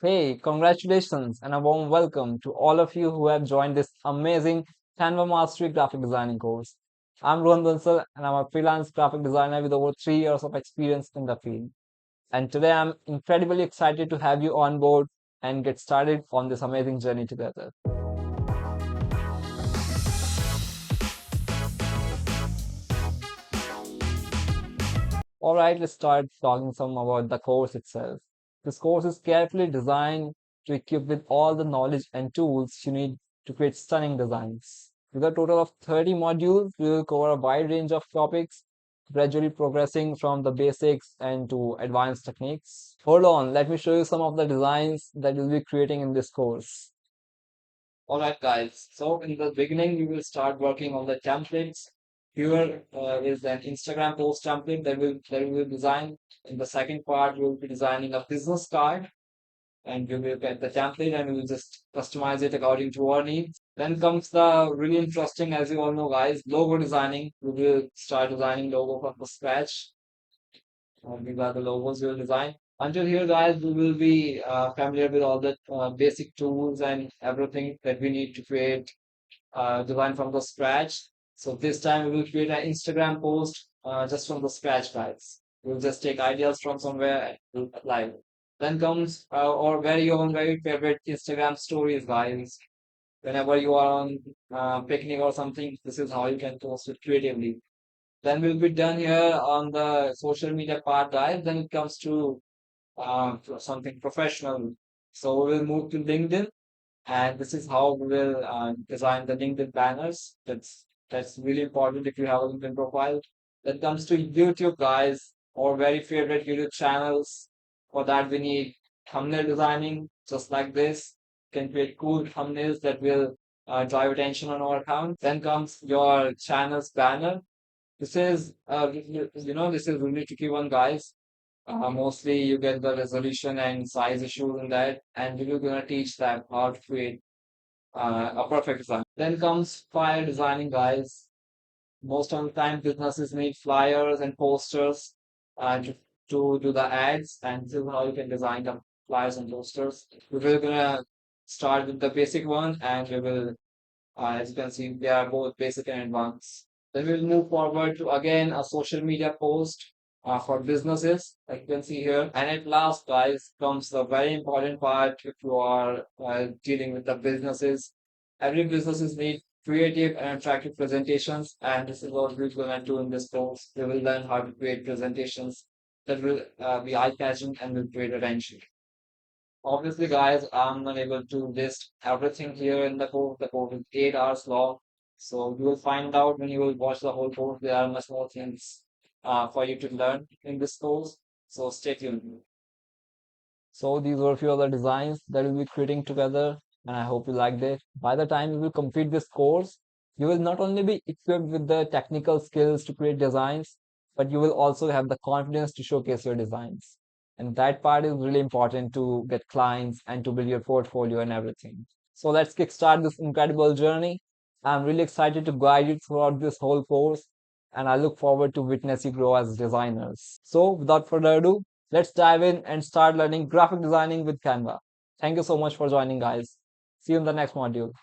Hey, congratulations and a warm welcome to all of you who have joined this amazing Canva Mastery graphic designing course. I'm Rohan Bansal and I'm a freelance graphic designer with over 3 years of experience in the field. And today I'm incredibly excited to have you on board and get started on this amazing journey together. All right, let's start talking some about the course itself. This course is carefully designed to equip with all the knowledge and tools you need to create stunning designs. With a total of 30 modules, we will cover a wide range of topics, gradually progressing from the basics and to advanced techniques. Hold on, let me show you some of the designs that we'll be creating in this course. All right, guys. So in the beginning, we will start working on the templates. Here is an Instagram post template that we will design. In the second part, we will be designing a business card, and we will get the template and we will just customize it according to our needs. Then comes the really interesting, as you all know, guys, logo designing. We will start designing logo from the scratch. These are the logos we'll design. Until here, guys, we will be familiar with all the basic tools and everything that we need to create design from the scratch. So this time we will create an Instagram post just from the scratch, guys. We'll just take ideas from somewhere and we'll apply it. Then comes our very own, very favorite Instagram stories, guys. Whenever you are on picnic or something, this is how you can post it creatively. Then we'll be done here on the social media part, guys. Then it comes to something professional. So we will move to LinkedIn, and this is how we will design the LinkedIn banners. That's really important if you have a LinkedIn profile. Then comes to YouTube, guys, our very favorite YouTube channels. For that, we need thumbnail designing, just like this. You can create cool thumbnails that will drive attention on our account. Then comes your channel's banner. This is, this is really tricky one, guys. Mostly you get the resolution and size issues in that, and we're gonna teach them how to create a perfect design. Then comes flyer designing, guys. Most of the time, businesses need flyers and posters to do the ads, and this is how you can design the flyers and posters. We're gonna start with the basic one, and we will, as you can see, they are both basic and advanced. Then we'll move forward to again a social media post for businesses, like you can see here. And at last, guys, comes the very important part if you are dealing with the businesses. Every businesses need creative and attractive presentations, and this is what we're gonna do in this course. We will learn how to create presentations that will be eye-catching and will create attention. Obviously, guys, I'm not able to list everything here in the code. The code is 8 hours long. So you will find out when you will watch the whole course, there are much more things for you to learn in this course. So stay tuned. So these were a few other designs that we'll be creating together, and I hope you liked it. By the time you will complete this course, you will not only be equipped with the technical skills to create designs, but you will also have the confidence to showcase your designs. And that part is really important to get clients and to build your portfolio and everything. So let's kickstart this incredible journey. I'm really excited to guide you throughout this whole course, and I look forward to witness you grow as designers. So without further ado, let's dive in and start learning graphic designing with Canva. Thank you so much for joining, guys. See you in the next module.